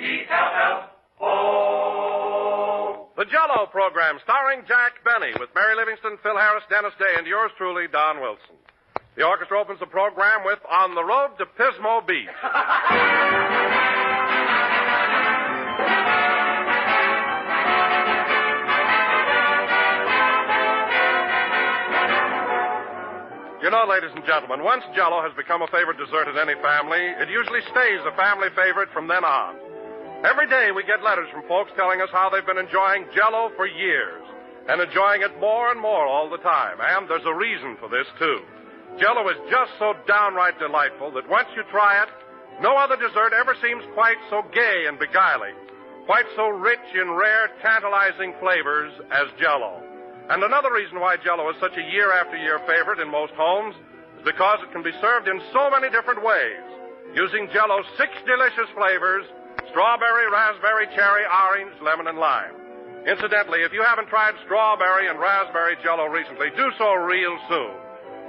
J-E-L-L-O. The Jell-O program starring Jack Benny with Mary Livingston, Phil Harris, Dennis Day, and yours truly, Don Wilson. The orchestra opens the program with On the Road to Pismo Beach. You know, ladies and gentlemen, once Jell-O has become a favorite dessert at any family, it usually stays a family favorite from then on. Every day we get letters from folks telling us how they've been enjoying Jell-O for years and enjoying it more and more all the time. And there's a reason for this, too. Jell-O is just so downright delightful that once you try it, no other dessert ever seems quite so gay and beguiling, quite so rich in rare, tantalizing flavors as Jell-O. And another reason why Jell-O is such a year-after-year favorite in most homes is because it can be served in so many different ways, using Jell-O's 6 delicious flavors: strawberry, raspberry, cherry, orange, lemon, and lime. Incidentally, if you haven't tried strawberry and raspberry Jell-O recently, do so real soon.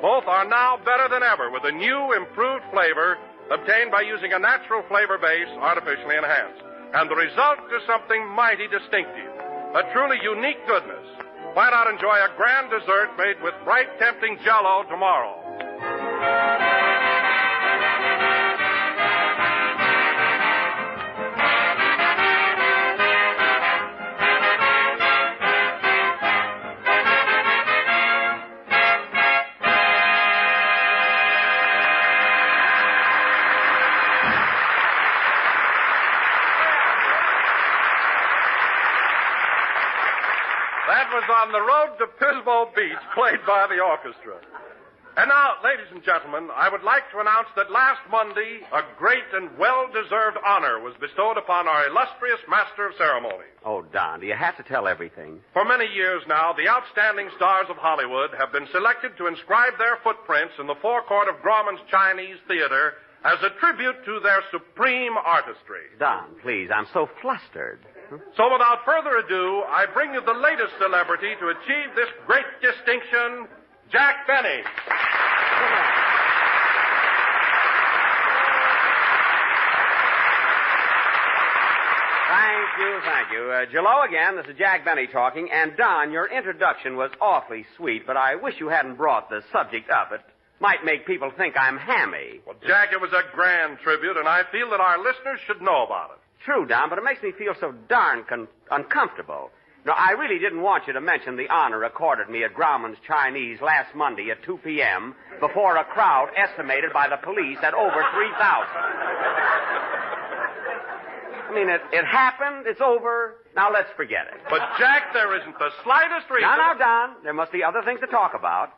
Both are now better than ever with a new, improved flavor obtained by using a natural flavor base artificially enhanced. And the result is something mighty distinctive, a truly unique goodness. Why not enjoy a grand dessert made with bright, tempting Jell-O tomorrow? That was On the Road to Pismo Beach, played by the orchestra. And now, ladies and gentlemen, I would like to announce that last Monday, a great and well-deserved honor was bestowed upon our illustrious Master of Ceremonies. Oh, Don, do you have to tell everything? For many years now, the outstanding stars of Hollywood have been selected to inscribe their footprints in the forecourt of Grauman's Chinese Theater as a tribute to their supreme artistry. Don, please, I'm so flustered. So without further ado, I bring you the latest celebrity to achieve this great distinction, Jack Benny. Thank you. Jell-O again, this is Jack Benny talking. And Don, your introduction was awfully sweet, but I wish you hadn't brought the subject up. It might make people think I'm hammy. Well, Jack, it was a grand tribute, and I feel that our listeners should know about it. True, Don, but it makes me feel so darn uncomfortable. No, I really didn't want you to mention the honor accorded me at Grauman's Chinese last Monday at 2 p.m. before a crowd estimated by the police at over 3,000. I mean, it happened, it's over, now let's forget it. But, Jack, there isn't the slightest reason... Now, Don, there must be other things to talk about.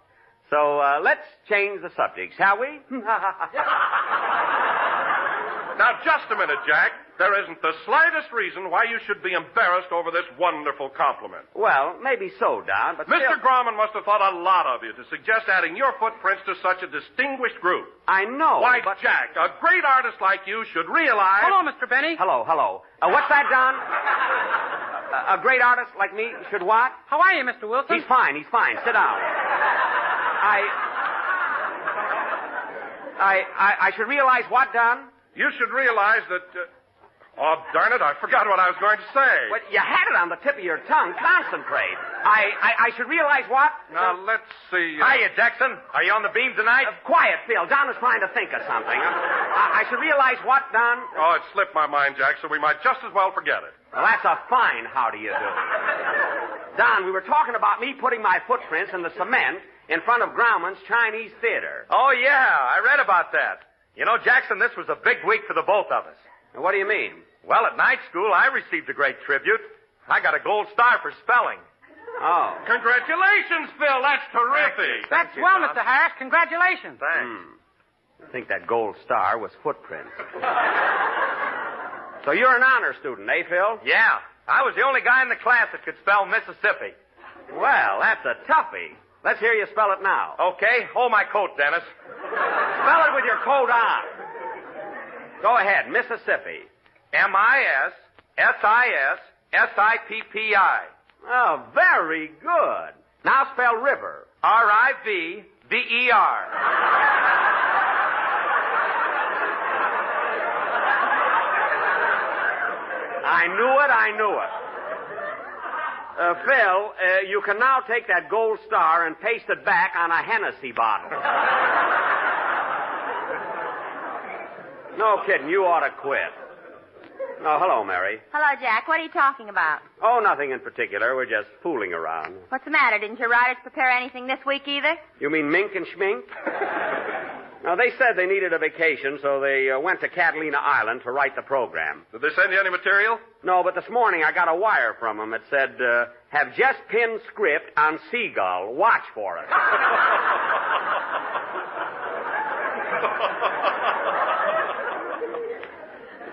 So, let's change the subject, shall we? Now, just a minute, Jack. There isn't the slightest reason why you should be embarrassed over this wonderful compliment. Well, maybe so, Don, but Mr. still... Grauman must have thought a lot of you to suggest adding your footprints to such a distinguished group. I know, Why, but... Jack, a great artist like you should realize... Hello, Mr. Benny. Hello. What's that, Don? A great artist like me should what? How are you, Mr. Wilson? He's fine. Sit down. I should realize what, Don? You should realize that... Oh, darn it, I forgot what I was going to say. Well, you had it on the tip of your tongue. Concentrate. I should realize what? Now, let's see... Hiya, Jackson. Are you on the beam tonight? Quiet, Phil. Don was trying to think of something. I should realize what, Don? Oh, it slipped my mind, Jack, so we might just as well forget it. Well, that's a fine how do you do. Don, we were talking about me putting my footprints in the cement in front of Grauman's Chinese Theater. Oh, yeah, I read about that. You know, Jackson, this was a big week for the both of us. What do you mean? Well, at night school, I received a great tribute. I got a gold star for spelling. Oh. Congratulations, Phil. That's terrific. That's well, Mr. Harris. Congratulations. Thanks. I think that gold star was footprints. So you're an honor student, eh, Phil? Yeah. I was the only guy in the class that could spell Mississippi. Well, that's a toughie. Let's hear you spell it now. Okay, hold my coat, Dennis. Spell it with your coat on. Go ahead, Mississippi. Mississippi. Oh, very good. Now spell river. River. I knew it. Phil, you can now take that gold star and paste it back on a Hennessy bottle. No kidding, you ought to quit. Oh, hello, Mary. Hello, Jack. What are you talking about? Oh, nothing in particular. We're just fooling around. What's the matter? Didn't your writers prepare anything this week either? You mean Mink and Schmink? No, they said they needed a vacation, so they went to Catalina Island to write the program. Did they send you any material? No, but this morning I got a wire from them. It said, have just pinned script on Seagull. Watch for it.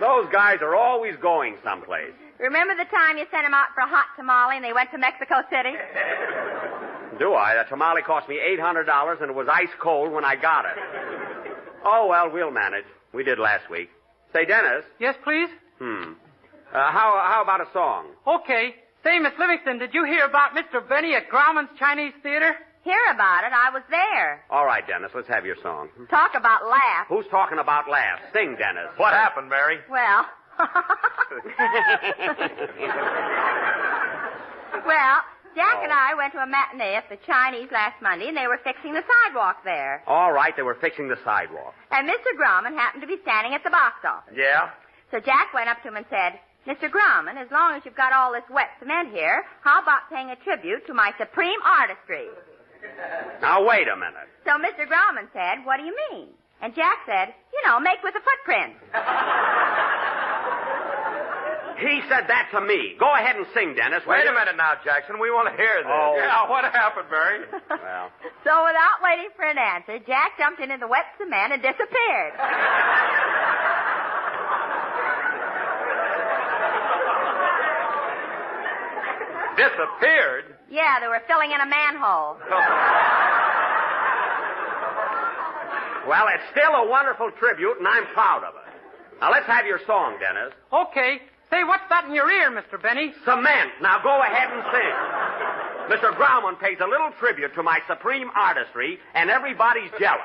Those guys are always going someplace. Remember the time you sent them out for a hot tamale and they went to Mexico City? Do I? That tamale cost me $800 and it was ice cold when I got it. Oh, well, we'll manage. We did last week. Say, Dennis. Yes, please? How about a song? Okay. Say, Miss Livingston, did you hear about Mr. Benny at Grauman's Chinese Theater? Hear about it. I was there. All right, Dennis, let's have your song. Talk about laughs. Who's talking about laughs? Sing, Dennis. What happened, Mary? Well. Well, Jack and I went to a matinee at the Chinese last Monday, and they were fixing the sidewalk there. All right, they were fixing the sidewalk. And Mr. Grauman happened to be standing at the box office. Yeah? So Jack went up to him and said, Mr. Grauman, as long as you've got all this wet cement here, how about paying a tribute to my supreme artistry? Now, wait a minute. So Mr. Grauman said, what do you mean? And Jack said, make with the footprints. He said that to me. Go ahead and sing, Dennis. Wait a minute now, Jackson. We want to hear this. Oh. Yeah, what happened, Mary? Well. So without waiting for an answer, Jack jumped into the wet cement and disappeared. Disappeared? Yeah, they were filling in a manhole. Well, it's still a wonderful tribute, and I'm proud of it. Now, let's have your song, Dennis. Okay. Say, what's that in your ear, Mr. Benny? Cement. Now, go ahead and sing. Mr. Grauman pays a little tribute to my supreme artistry, and everybody's jealous.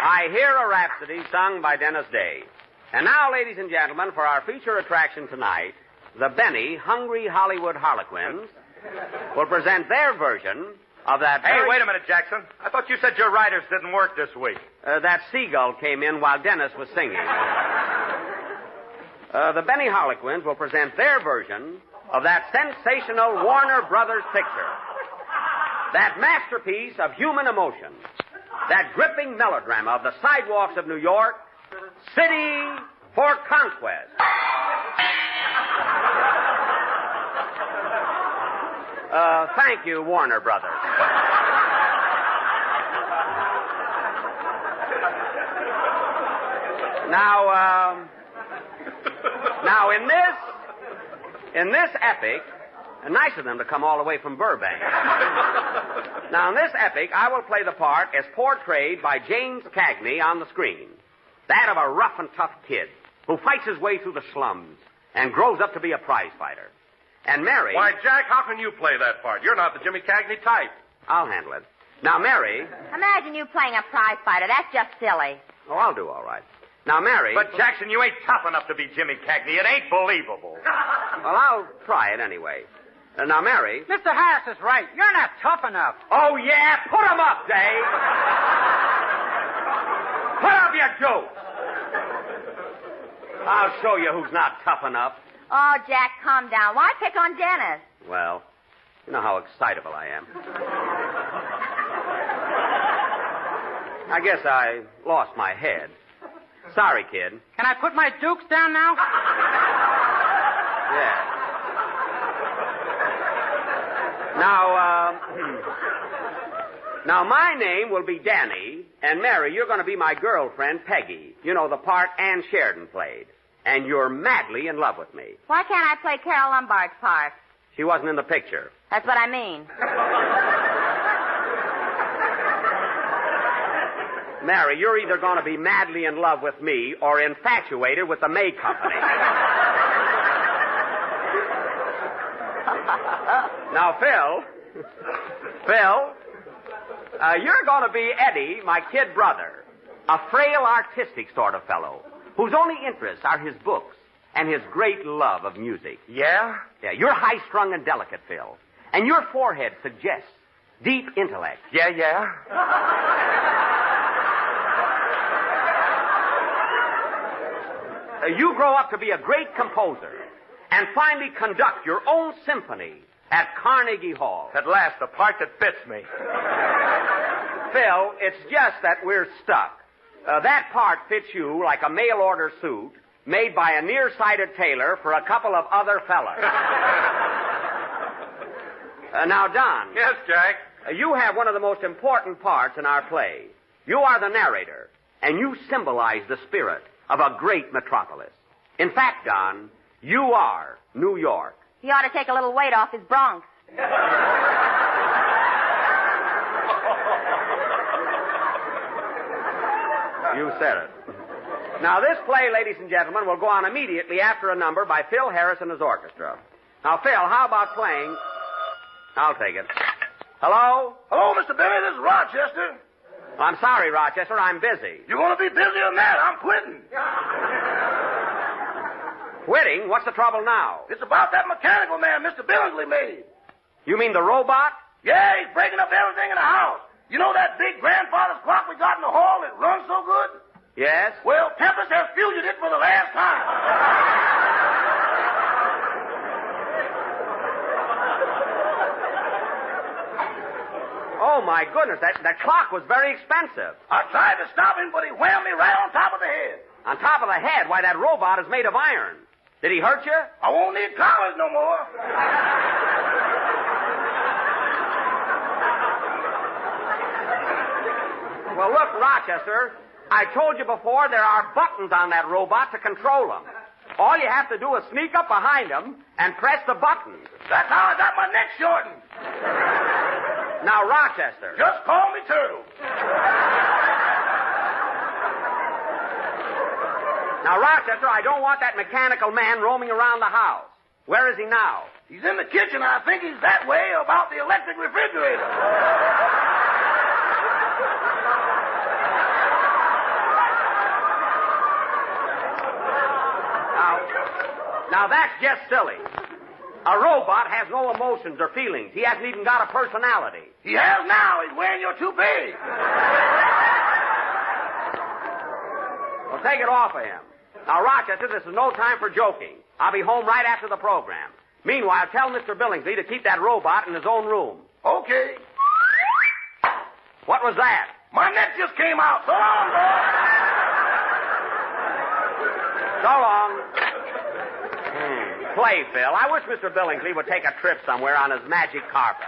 I Hear a Rhapsody, sung by Dennis Day. And now, ladies and gentlemen, for our feature attraction tonight, the Benny Hungry Hollywood Harlequins will present their version of that... Hey, wait a minute, Jackson. I thought you said your writers didn't work this week. That seagull came in while Dennis was singing. The Benny Harlequins will present their version of that sensational Warner Brothers picture. That masterpiece of human emotion. That gripping melodrama of the sidewalks of New York, City for Conquest. Thank you, Warner Brothers. Now, in this epic, nice of them to come all the way from Burbank. Now, in this epic, I will play the part as portrayed by James Cagney on the screen. That of a rough and tough kid who fights his way through the slums and grows up to be a prize fighter. And Mary... Why, Jack, how can you play that part? You're not the Jimmy Cagney type. I'll handle it. Now, Mary... Imagine you playing a prize fighter. That's just silly. Oh, I'll do all right. Now, Mary... But, Jackson, you ain't tough enough to be Jimmy Cagney. It ain't believable. Well, I'll try it anyway. Now, Mary... Mr. Harris is right. You're not tough enough. Oh, yeah? Put 'em up, Dave. Put up your jokes. I'll show you who's not tough enough. Oh, Jack, calm down. Why pick on Dennis? Well, you know how excitable I am. I guess I lost my head. Sorry, kid. Can I put my dukes down now? Yeah. Now, my name will be Danny, and Mary, you're going to be my girlfriend, Peggy. You know, the part Ann Sheridan played. And you're madly in love with me. Why can't I play Carol Lombard's part? She wasn't in the picture. That's what I mean. Mary, you're either going to be madly in love with me or infatuated with the May Company. Now, Phil, you're going to be Eddie, my kid brother, a frail, artistic sort of fellow whose only interests are his books and his great love of music. Yeah? Yeah, you're high-strung and delicate, Phil, and your forehead suggests deep intellect. Yeah? You grow up to be a great composer and finally conduct your own symphony at Carnegie Hall. At last, the part that fits me. Phil, it's just that we're stuck. That part fits you like a mail-order suit made by a nearsighted tailor for a couple of other fellas. Now, Don. Yes, Jack? You have one of the most important parts in our play. You are the narrator, and you symbolize the spirit of a great metropolis. In fact, Don, you are New York. He ought to take a little weight off his Bronx. You said it. Now, this play, ladies and gentlemen, will go on immediately after a number by Phil Harris and his orchestra. Now, Phil, how about playing... I'll take it. Hello? Hello, Mr. Billy. This is Rochester. Well, I'm sorry, Rochester. I'm busy. You're going to be busier than that. I'm quitting. Quitting? What's the trouble now? It's about that mechanical man Mr. Billingsley made. You mean the robot? Yeah, he's breaking up everything in the house. You know that big grandfather's clock we got in the hall that runs so good? Yes? Well, Tempest has fused it for the last time. Oh, my goodness. That clock was very expensive. I tried to stop him, but he whammed me right on top of the head. On top of the head? Why, that robot is made of iron. Did he hurt you? I won't need collars no more. Well, look, Rochester, I told you before there are buttons on that robot to control him. All you have to do is sneak up behind him and press the button. That's how I got my neck shortened. Now, Rochester. Just call me Turtle. Now, Rochester, I don't want that mechanical man roaming around the house. Where is he now? He's in the kitchen. I think he's that way about the electric refrigerator. Now, that's just silly. A robot has no emotions or feelings. He hasn't even got a personality. He has now. He's wearing your toupee. Well, take it off of him. Now, Rochester, this is no time for joking. I'll be home right after the program. Meanwhile, tell Mr. Billingsley to keep that robot in his own room. Okay. What was that? My neck just came out. So long, boy. So long. Play, Phil. I wish Mr. Billingsley would take a trip somewhere on his magic carpet.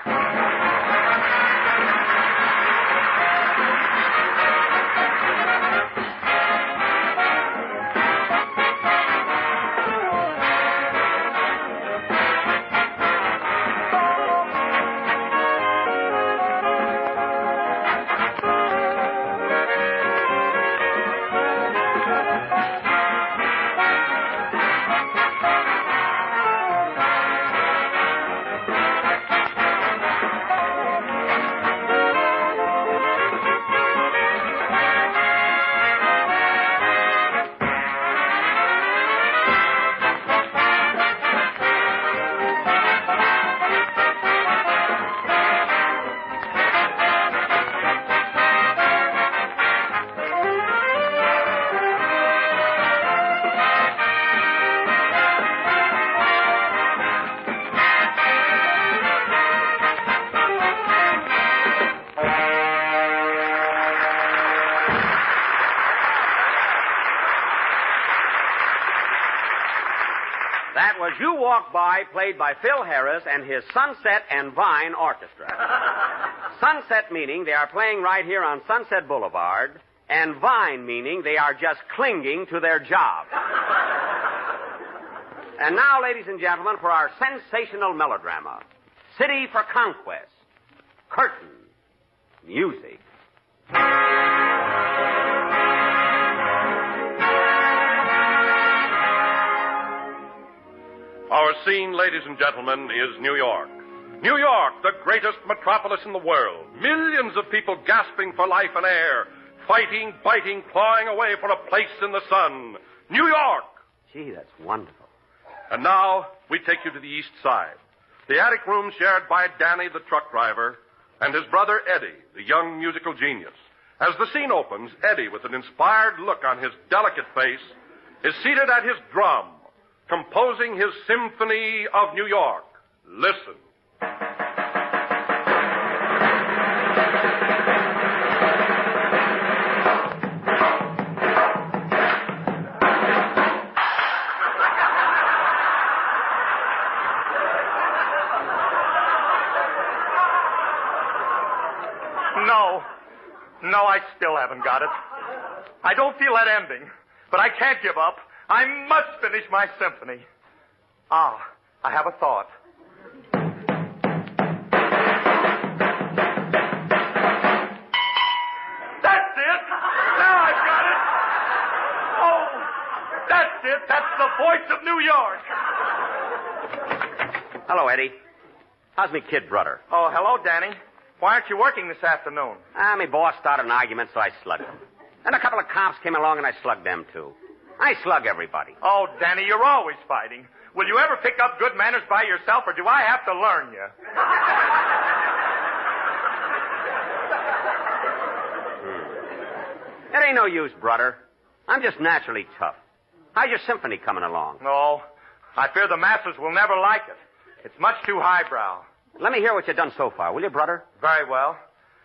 That was You Walk By, played by Phil Harris and his Sunset and Vine Orchestra. Sunset meaning they are playing right here on Sunset Boulevard, and Vine meaning they are just clinging to their job. And now, ladies and gentlemen, for our sensational melodrama, City for Conquest, Curtain, Music. Our scene, ladies and gentlemen, is New York. New York, the greatest metropolis in the world. Millions of people gasping for life and air, fighting, biting, clawing away for a place in the sun. New York! Gee, that's wonderful. And now, we take you to the East Side. The attic room shared by Danny, the truck driver, and his brother Eddie, the young musical genius. As the scene opens, Eddie, with an inspired look on his delicate face, is seated at his drum, composing his Symphony of New York. Listen. No, I still haven't got it. I don't feel that ending, but I can't give up. I must finish my symphony. I have a thought. That's it! Now I've got it! Oh, that's it! That's the voice of New York! Hello, Eddie. How's me kid brother? Oh, hello, Danny. Why aren't you working this afternoon? My boss started an argument, so I slugged him. Then a couple of cops came along, and I slugged them, too. I slug everybody. Oh, Danny, you're always fighting. Will you ever pick up good manners by yourself, or do I have to learn you? It ain't no use, brother. I'm just naturally tough. How's your symphony coming along? No, I fear the masses will never like it. It's much too highbrow. Let me hear what you've done so far, will you, brother? Very well.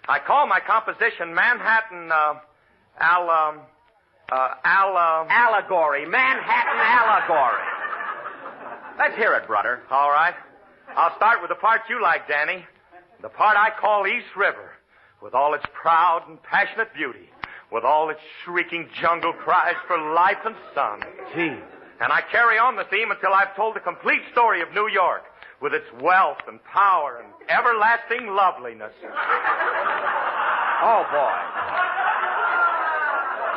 I call my composition Manhattan, Allegory. Manhattan Allegory. Let's hear it, brother. All right. I'll start with the part you like, Danny. The part I call East River, with all its proud and passionate beauty, with all its shrieking jungle cries for life and sun. Gee. And I carry on the theme until I've told the complete story of New York, with its wealth and power and everlasting loveliness. Oh, boy.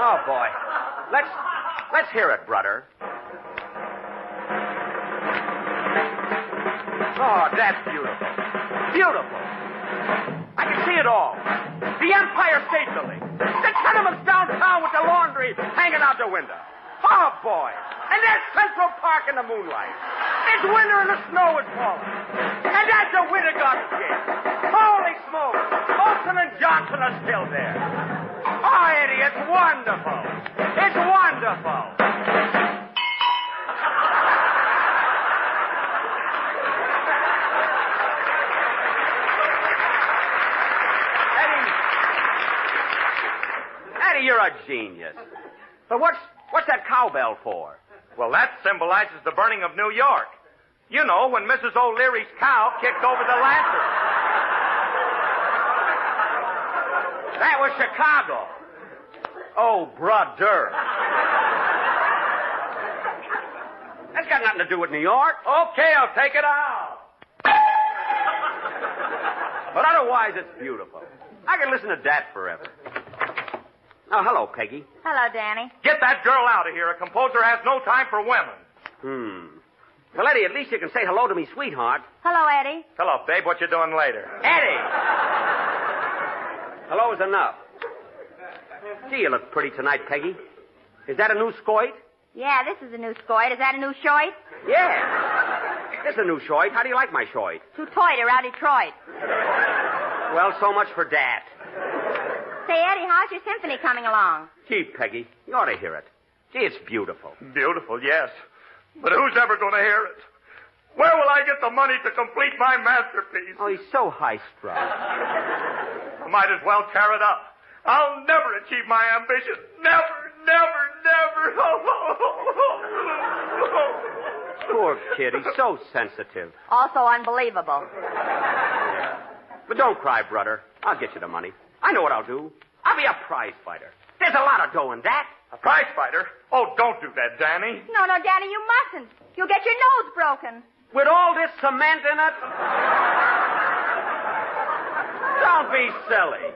Oh, boy. Let's hear it, brother. Oh, that's beautiful. Beautiful. I can see it all. The Empire State Building. The tenements downtown with the laundry hanging out the window. Oh, boy. And that's Central Park in the moonlight. It's winter and the snow is falling. And that's a winter garden kid. Holy smoke. Olson and Johnson are still there. Oh, Eddie, it's wonderful. It's wonderful. Eddie, you're a genius. But what's that cowbell for? Well, that symbolizes the burning of New York. You know, when Mrs. O'Leary's cow kicked over the lantern. That was Chicago. Oh, brother. That's got nothing to do with New York. Okay, I'll take it out. But otherwise, it's beautiful. I can listen to that forever. Oh, hello, Peggy. Hello, Danny. Get that girl out of here. A composer has no time for women. Well, Eddie, at least you can say hello to me, sweetheart. Hello, Eddie. Hello, babe. What you doing later? Eddie! Hello's enough. Gee, you look pretty tonight, Peggy. Is that a new skoit? Yeah, this is a new skoit. Is that a new shoit? Yeah. This is a new shoit. How do you like my shoit? Too toit around Detroit. Well, so much for that. Say, Eddie, how's your symphony coming along? Gee, Peggy, you ought to hear it. Gee, it's beautiful. Beautiful, yes. But who's ever going to hear it? Where will I get the money to complete my masterpiece? Oh, he's so high-strung. I might as well tear it up. I'll never achieve my ambition. Never, never, never. Poor kid, he's so sensitive. Also unbelievable. But don't cry, brother. I'll get you the money. I know what I'll do. I'll be a prize fighter. There's a lot of dough in that. A prize fighter? Oh, don't do that, Danny. No, Danny, you mustn't. You'll get your nose broken. With all this cement in it? Don't be silly.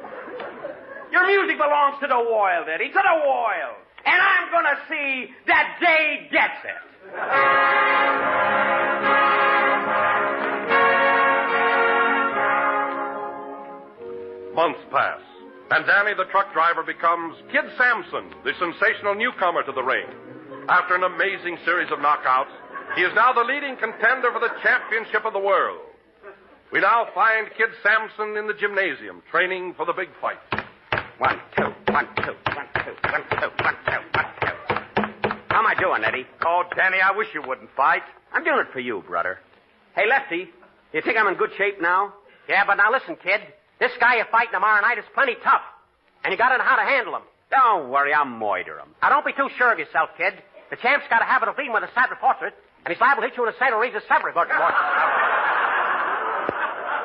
Your music belongs to the world, Eddie, to the world. And I'm going to see that Day gets it. Months pass, and Danny the truck driver becomes Kid Sampson, the sensational newcomer to the ring. After an amazing series of knockouts, he is now the leading contender for the championship of the world. We now find Kid Sampson in the gymnasium, training for the big fight. 1, 2, 1, 2, 1, 2, 1, 2, 1, 2, 1, 2. How am I doing, Eddie? Oh, Danny, I wish you wouldn't fight. I'm doing it for you, brother. Hey, Lefty, you think I'm in good shape now? Yeah, but now listen, kid. This guy you're fighting tomorrow night is plenty tough. And you got to know how to handle him. Don't worry, I'll moiter him. Now, don't be too sure of yourself, kid. The champ's got a habit of leading with a saddle portrait, and he's liable to hit you in the saddle reads a several good portrait.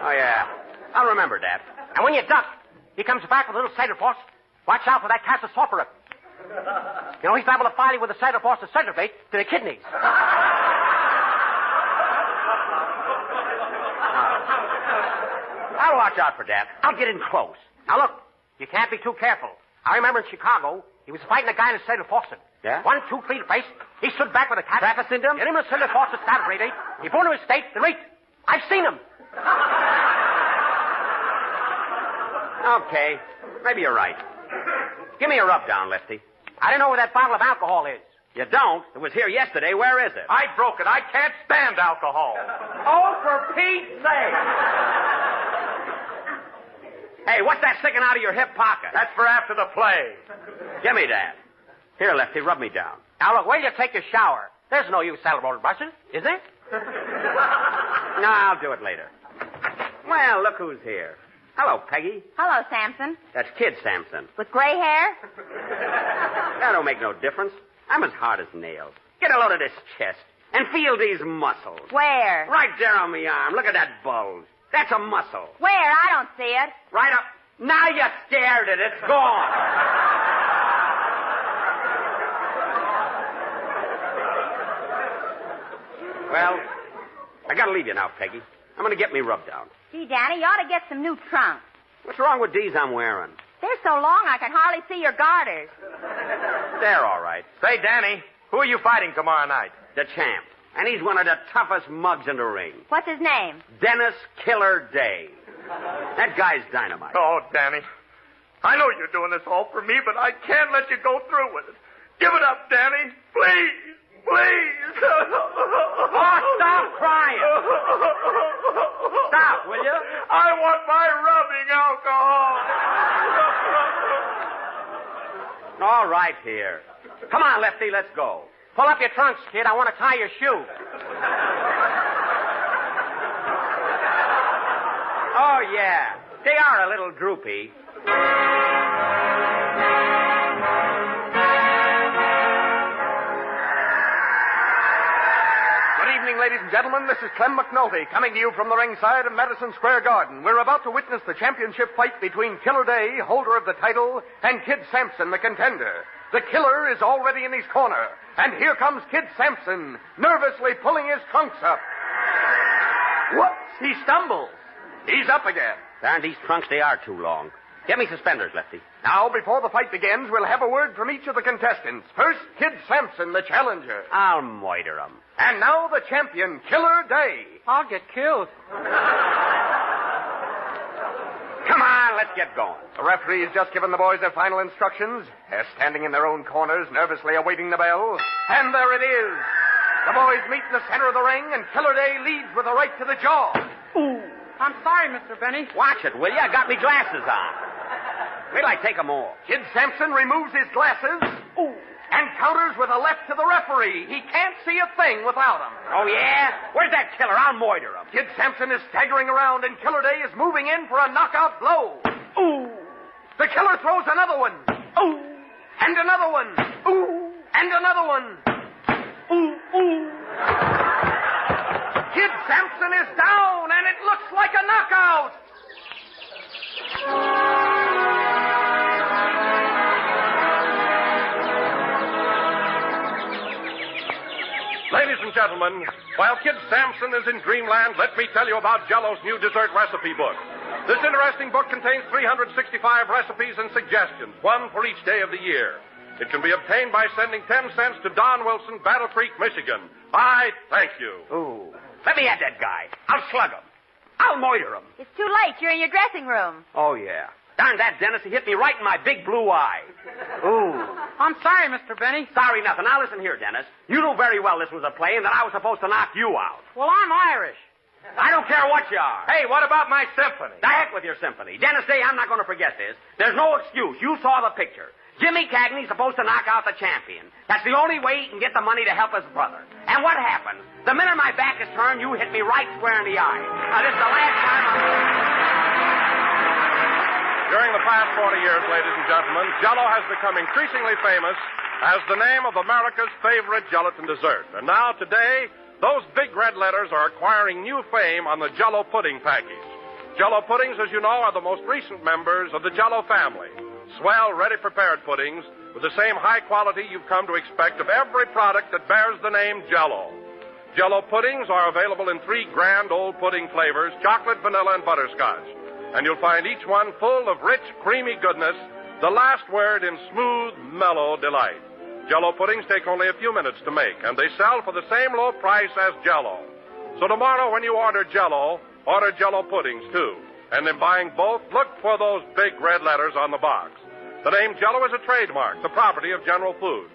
Oh, yeah. I'll remember that. And when you duck, he comes back with a little saddle force. Watch out for that Castle Sorcerer. You know, he's liable to file you with a saddle force to cerebrate to the kidneys. I'll watch out for that. I'll get in close. Now, look, you can't be too careful. I remember in Chicago, he was fighting a guy in a saddle faucet. Yeah? 1, 2, 3 to face. He stood back with a cat. Travis syndrome? Hit him in a saddle faucet, started radiate. He brought him to his state, then reaped. I've seen him. Okay. Maybe you're right. Give me a rub down, Lefty. I don't know where that bottle of alcohol is. You don't? It was here yesterday. Where is it? I broke it. I can't stand alcohol. Oh, for Pete's sake! Hey, what's that sticking out of your hip pocket? That's for after the play. Give me that. Here, Lefty, rub me down. Now, look, wait till you take your shower. There's no use saddle roller brushes, is there? No, I'll do it later. Well, look who's here. Hello, Peggy. Hello, Sampson. That's Kid Sampson. With gray hair? That don't make no difference. I'm as hard as nails. Get a load of this chest and feel these muscles. Where? Right there on my arm. Look at that bulge. That's a muscle. Where? I don't see it. Right up. Now you scared it. It's gone. Well, I gotta leave you now, Peggy. I'm gonna get me rubbed down. Gee, Danny, you ought to get some new trunks. What's wrong with these I'm wearing? They're so long I can hardly see your garters. They're all right. Say, Danny, who are you fighting tomorrow night? The champ. And he's one of the toughest mugs in the ring. What's his name? Dennis Killer Day. That guy's dynamite. Oh, Danny, I know you're doing this all for me, but I can't let you go through with it. Give it up, Danny. Please. Please. Oh, stop crying. Stop, will you? I want my rubbing alcohol. All right, here. Come on, Lefty, let's go. Pull up your trunks, kid. I want to tie your shoe. Oh, yeah. They are a little droopy. Good evening, ladies and gentlemen. This is Clem McNulty coming to you from the ringside of Madison Square Garden. We're about to witness the championship fight between Killer Day, holder of the title, and Kid Sampson, the contender. The killer is already in his corner, and here comes Kid Sampson, nervously pulling his trunks up. Whoops! He stumbles. He's up again. Darn, these trunks, they are too long. Get me suspenders, Lefty. Now, before the fight begins, we'll have a word from each of the contestants. First, Kid Sampson, the challenger. I'll moiter 'em. And now the champion, Killer Day. I'll get killed. Come on, let's get going. The referee has just given the boys their final instructions. They're standing in their own corners, nervously awaiting the bell. And there it is. The boys meet in the center of the ring, and Killer Day leads with a right to the jaw. Ooh. I'm sorry, Mr. Benny. Watch it, will you? I got me glasses on. Wait till I take 'em off. Kid Sampson removes his glasses. Ooh. And counters with a left to the referee. He can't see a thing without him. Oh, yeah? Where's that killer? I'll moiter him. Kid Sampson is staggering around, and Killer Day is moving in for a knockout blow. Ooh. The killer throws another one. Ooh. And another one. Ooh. And another one. Ooh. Ooh. Kid Sampson is down, and it looks like a knockout. Ladies and gentlemen, while Kid Sampson is in dreamland, let me tell you about Jell-O's new dessert recipe book. This interesting book contains 365 recipes and suggestions, one for each day of the year. It can be obtained by sending 10 cents to Don Wilson, Battle Creek, Michigan. I thank you. Ooh. Let me at that guy. I'll slug him. I'll moiter him. It's too late. You're in your dressing room. Oh, yeah. Darn that, Dennis. He hit me right in my big blue eye. Ooh. I'm sorry, Mr. Benny. Sorry nothing. Now listen here, Dennis. You knew very well this was a play and that I was supposed to knock you out. Well, I'm Irish. I don't care what you are. Hey, what about my symphony? The heck with your symphony. Dennis Day, I'm not going to forget this. There's no excuse. You saw the picture. Jimmy Cagney's supposed to knock out the champion. That's the only way he can get the money to help his brother. And what happened? The minute my back is turned, you hit me right square in the eye. Now, this is the last time During the past 40 years, ladies and gentlemen, Jell-O has become increasingly famous as the name of America's favorite gelatin dessert. And now, today, those big red letters are acquiring new fame on the Jell-O pudding package. Jell-O puddings, as you know, are the most recent members of the Jell-O family. Swell, ready-prepared puddings with the same high quality you've come to expect of every product that bears the name Jell-O. Jell-O puddings are available in 3 grand old pudding flavors, chocolate, vanilla, and butterscotch. And you'll find each one full of rich, creamy goodness, the last word in smooth, mellow delight. Jell-O puddings take only a few minutes to make, and they sell for the same low price as Jell-O. So tomorrow when you order Jell-O, order Jell-O puddings, too. And in buying both, look for those big red letters on the box. The name Jell-O is a trademark, the property of General Foods.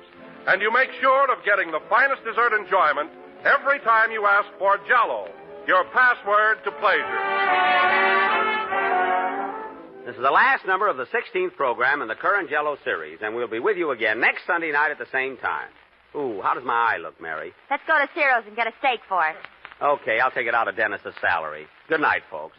And you make sure of getting the finest dessert enjoyment every time you ask for Jell-O, your password to pleasure. This is the last number of the 16th program in the current Jell-O series, and we'll be with you again next Sunday night at the same time. Ooh, how does my eye look, Mary? Let's go to Ciro's and get a steak for it. Okay, I'll take it out of Dennis's salary. Good night, folks.